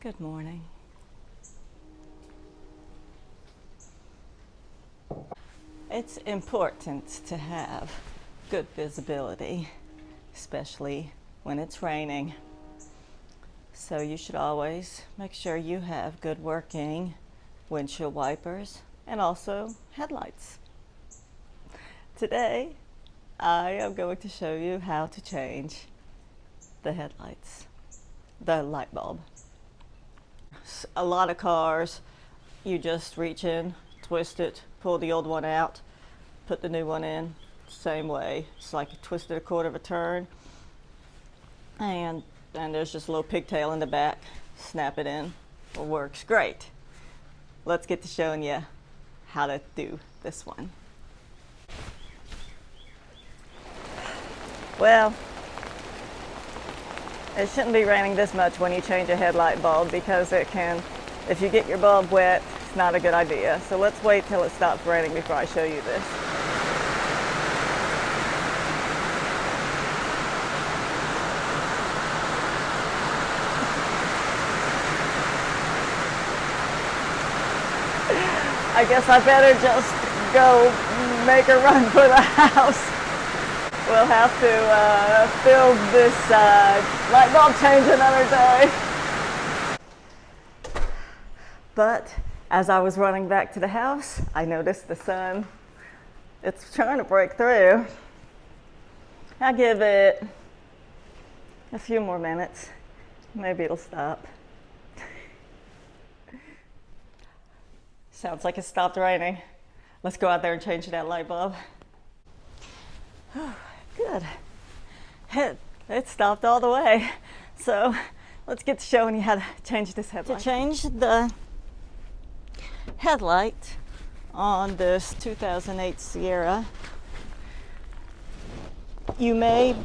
Good morning. It's important to have good visibility, especially when it's raining. So you should always make sure you have good working windshield wipers and also headlights. Today, I am going to show you how to change the headlights, the light bulb. A lot of cars, you just reach in, twist it, pull the old one out, put the new one in, same way. It's like you twisted a quarter of a turn, and there's just a little pigtail in the back. Snap it in. It works great. Let's get to showing you how to do this one. Well, it shouldn't be raining this much when you change a headlight bulb, because it can, if you get your bulb wet, it's not a good idea. So let's wait till it stops raining before I show you this. I guess I better just go make a run for the house. We'll have to film this light bulb change another day. But as I was running back to the house, I noticed the sun. It's trying to break through. I'll give it a few more minutes. Maybe it'll stop. Sounds like it stopped raining. Let's go out there and change that light bulb. Good. It stopped all the way. So let's get to showing you how to change this headlight. To change the headlight on this 2008 Sierra, you may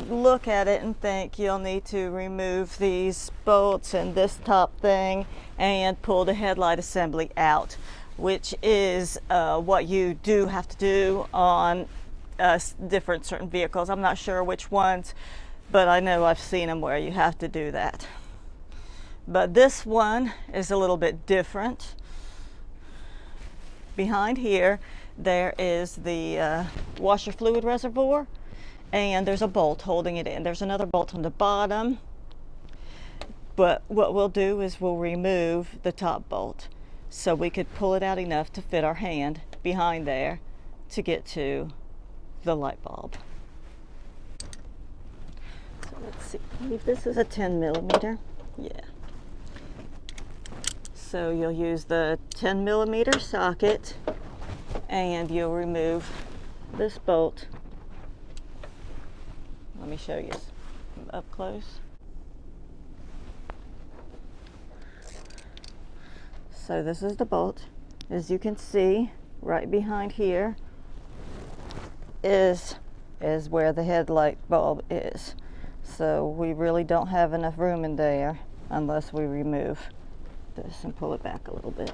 look at it and think you'll need to remove these bolts and this top thing and pull the headlight assembly out, which is what you do have to do on different certain vehicles. I'm not sure which ones, but I know I've seen them where you have to do that. But this one is a little bit different. Behind here, there is the washer fluid reservoir, and there's a bolt holding it in. There's another bolt on the bottom, but what we'll do is we'll remove the top bolt so we could pull it out enough to fit our hand behind there to get to the light bulb. So let's see, this is a 10 millimeter. Yeah. So you'll use the 10 millimeter socket and you'll remove this bolt. Let me show you up close. So this is the bolt. As you can see, right behind here is where the headlight bulb is. So we really don't have enough room in there unless we remove this and pull it back a little bit.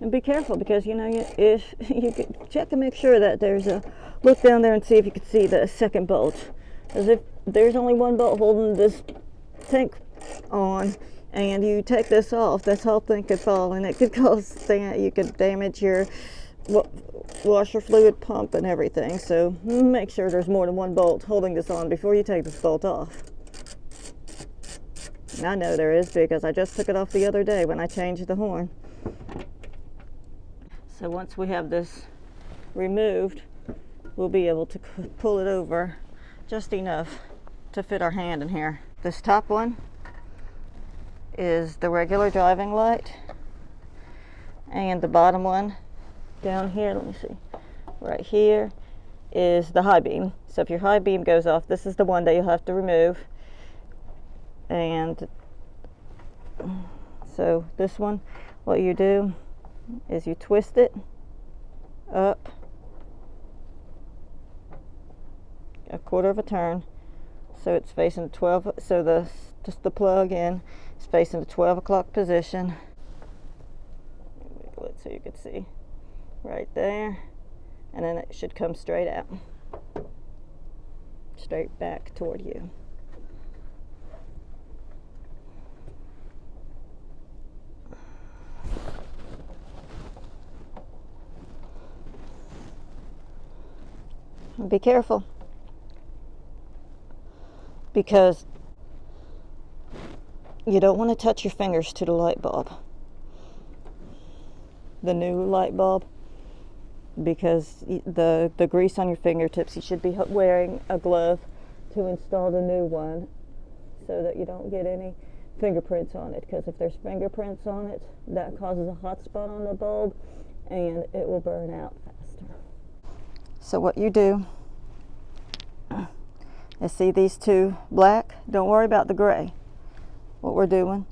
And be careful, because you know, if you could check to make sure that there's a, look down there and see if you can see the second bolt. As if there's only one bolt holding this tank on, and you take this off, this whole thing could fall, and it could cause you could damage your washer fluid pump and everything. So make sure there's more than one bolt holding this on before you take this bolt off. And I know there is, because I just took it off the other day when I changed the horn. So once we have this removed, we'll be able to pull it over just enough to fit our hand in here. This top one is the regular driving light, and the bottom one down here, let me see, right here, is the high beam. So if your high beam goes off, this is the one that you'll have to remove. And so this one, what you do is you twist it up a quarter of a turn, so it's facing 12, so just the plug in is facing the 12 o'clock position. So you can see right there, and then it should come straight out. straight back toward you. Be careful, because you don't want to touch your fingers to the light bulb, the new light bulb, because the grease on your fingertips, you should be wearing a glove to install the new one so that you don't get any fingerprints on it, because if there's fingerprints on it, that causes a hot spot on the bulb and it will burn out faster. So what you do is, see these two black? Don't worry about the gray. What we're doing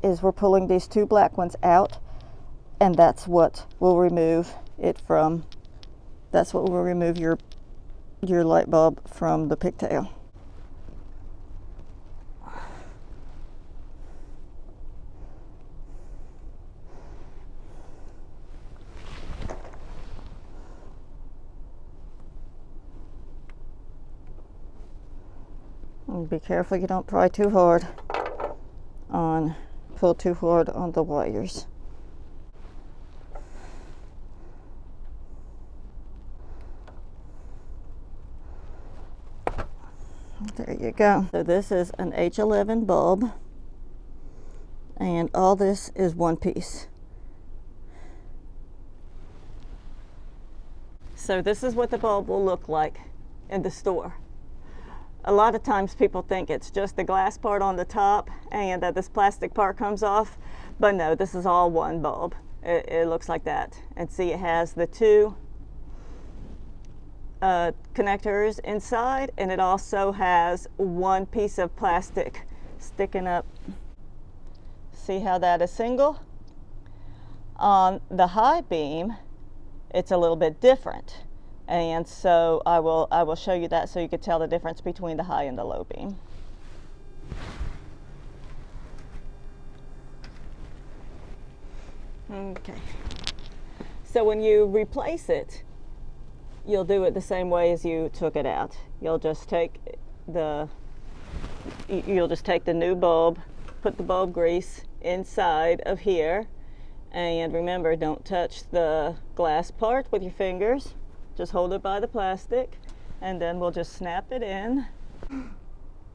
is we're pulling these two black ones out, and that's what will remove it from, that's what will remove your light bulb from the pigtail. And be careful you don't pull too hard on the wires. There you go. So this is an H11 bulb, and all this is one piece. So this is what the bulb will look like in the store. A lot of times people think it's just the glass part on the top and that this plastic part comes off, but no, this is all one bulb. It looks like that. And see, it has the two connectors inside, and it also has one piece of plastic sticking up. See how that is single? On the high beam, it's a little bit different. And so I will show you that so you can tell the difference between the high and the low beam. Okay. So when you replace it, you'll do it the same way as you took it out. You'll just take the new bulb, put the bulb grease inside of here, and remember, don't touch the glass part with your fingers. Just hold it by the plastic, and then we'll just snap it in.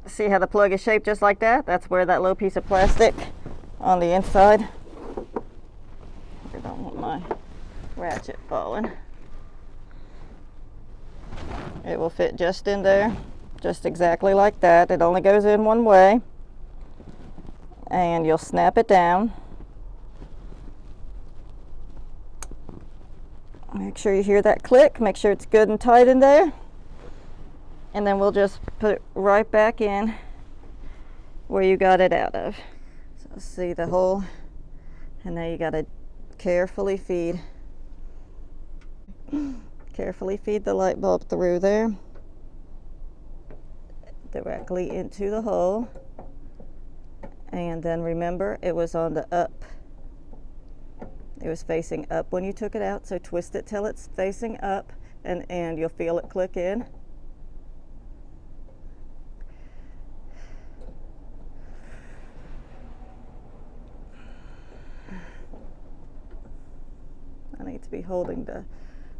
See how the plug is shaped just like that? That's where that little piece of plastic on the inside. I don't want my ratchet falling. It will fit just in there, just exactly like that. It only goes in one way, and you'll snap it down. Make sure you hear that click. Make sure it's good and tight in there. And then we'll just put it right back in where you got it out of. So see the hole, and now you got to carefully feed the light bulb through there, directly into the hole. And then remember, it was on the up. It was facing up when you took it out, so twist it till it's facing up, and you'll feel it click in. I need to be holding the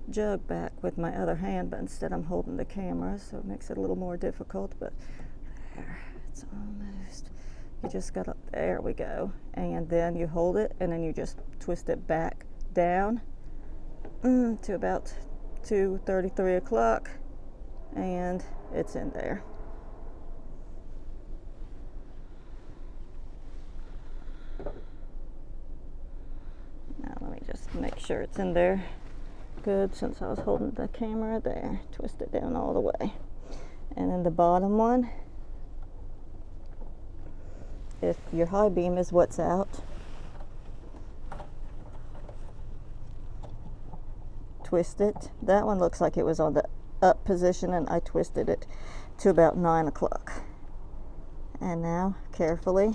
jug back with my other hand, but instead I'm holding the camera, so it makes it a little more difficult, but there, it's almost. You just got up, there we go, and then you hold it, and then you just twist it back down to about 2:33 o'clock, and it's in there. Now let me just make sure it's in there good, since I was holding the camera there. Twist it down all the way, and then the bottom one, if your high beam is what's out, twist it. That one looks like it was on the up position, and I twisted it to about 9 o'clock. And now carefully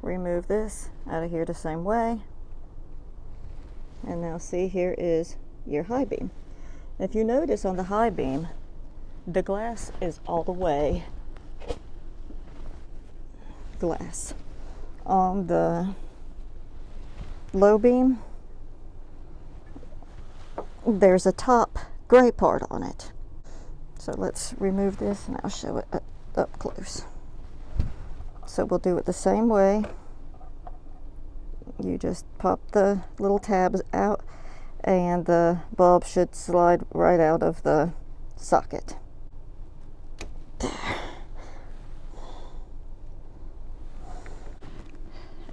remove this out of here the same way. And now see, here is your high beam. If you notice on the high beam, The glass is all the way glass. On the low beam, there's a top gray part on it. So let's remove this and I'll show it up close. So we'll do it the same way. You just pop the little tabs out and the bulb should slide right out of the socket. There.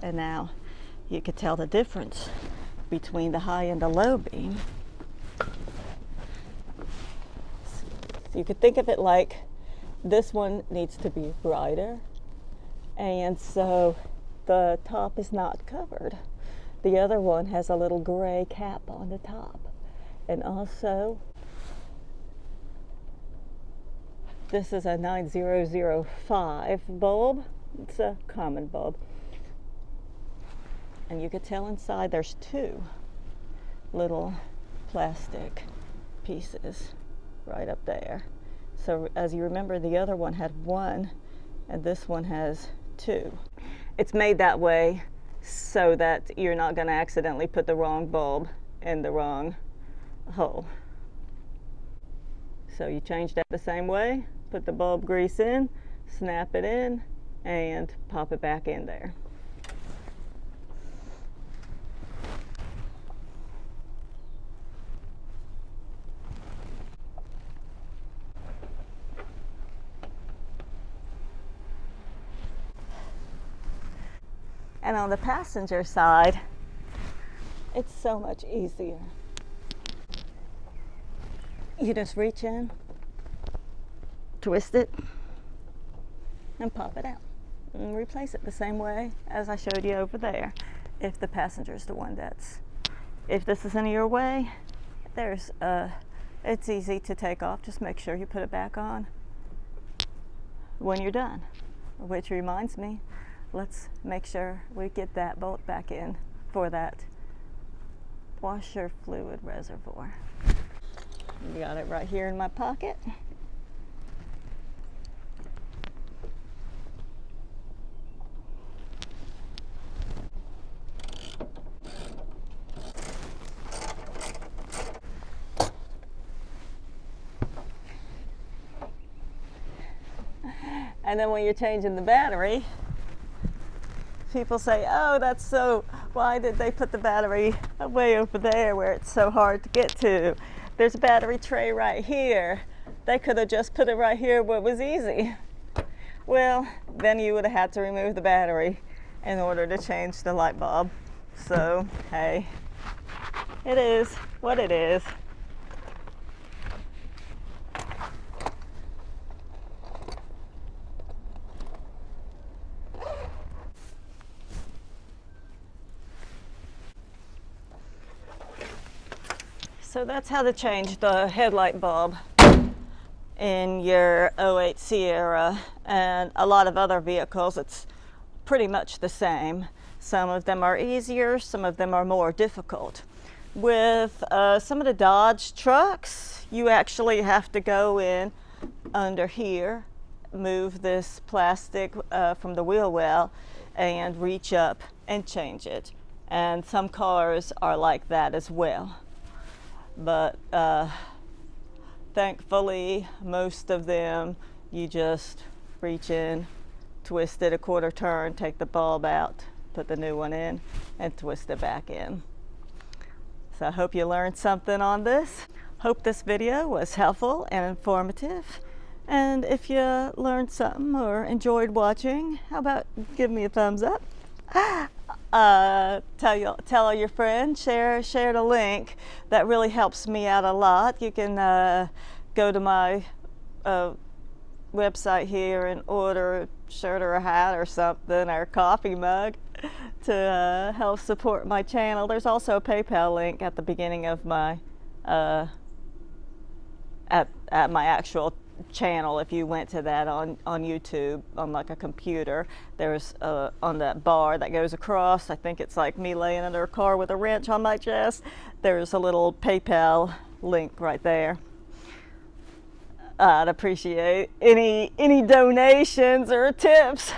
And now you could tell the difference between the high and the low beam. So you could think of it like this one needs to be brighter, and so the top is not covered. The other one has a little gray cap on the top. And also, this is a 9005 bulb. It's a common bulb. And you could tell inside there's two little plastic pieces right up there. So as you remember, the other one had one and this one has two. It's made that way so that you're not going to accidentally put the wrong bulb in the wrong hole. So you change that the same way, put the bulb grease in, snap it in, and pop it back in there. And on the passenger side, it's so much easier. You just reach in, twist it, and pop it out. And replace it the same way as I showed you over there. If the passenger's the one if this is in your way, it's easy to take off. Just make sure you put it back on when you're done. Which reminds me, let's make sure we get that bolt back in for that washer fluid reservoir. Got it right here in my pocket. And then when you're changing the battery, people say, oh, that's so, why did they put the battery way over there where it's so hard to get to? There's a battery tray right here. They could have just put it right here where it was easy. Well, then you would have had to remove the battery in order to change the light bulb. So, hey, it is what it is. So that's how to change the headlight bulb in your 08 Sierra, and a lot of other vehicles it's pretty much the same. Some of them are easier, some of them are more difficult. With some of the Dodge trucks, you actually have to go in under here, move this plastic from the wheel well, and reach up and change it. And some cars are like that as well. But thankfully, most of them, you just reach in, twist it a quarter turn, take the bulb out, put the new one in, and twist it back in. So I hope you learned something on this. Hope this video was helpful and informative. And if you learned something or enjoyed watching, how about give me a thumbs up? Tell all your friends, share the link. That really helps me out a lot. You can go to my website here and order a shirt or a hat or something, or a coffee mug to help support my channel. There's also a PayPal link at the beginning of my at my actual channel. If you went to that on YouTube on like a computer, there's on that bar that goes across, I think it's like me laying under a car with a wrench on my chest, there's a little PayPal link right there. I'd appreciate any donations or tips.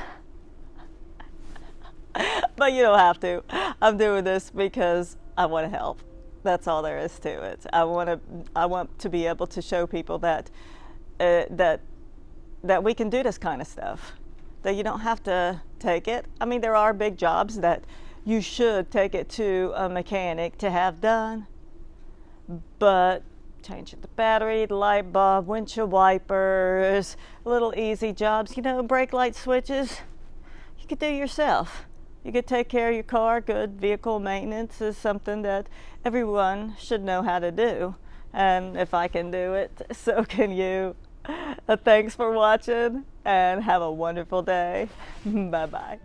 But you don't have to. I'm doing this because I want to help. That's all there is to it. I want to be able to show people that that we can do this kind of stuff. That you don't have to take it. I mean, there are big jobs that you should take it to a mechanic to have done. But changing the battery, the light bulb, windshield wipers, little easy jobs, you know, brake light switches, you could do yourself. You could take care of your car. Good vehicle maintenance is something that everyone should know how to do. And if I can do it, so can you. Thanks for watching and have a wonderful day. Bye-bye.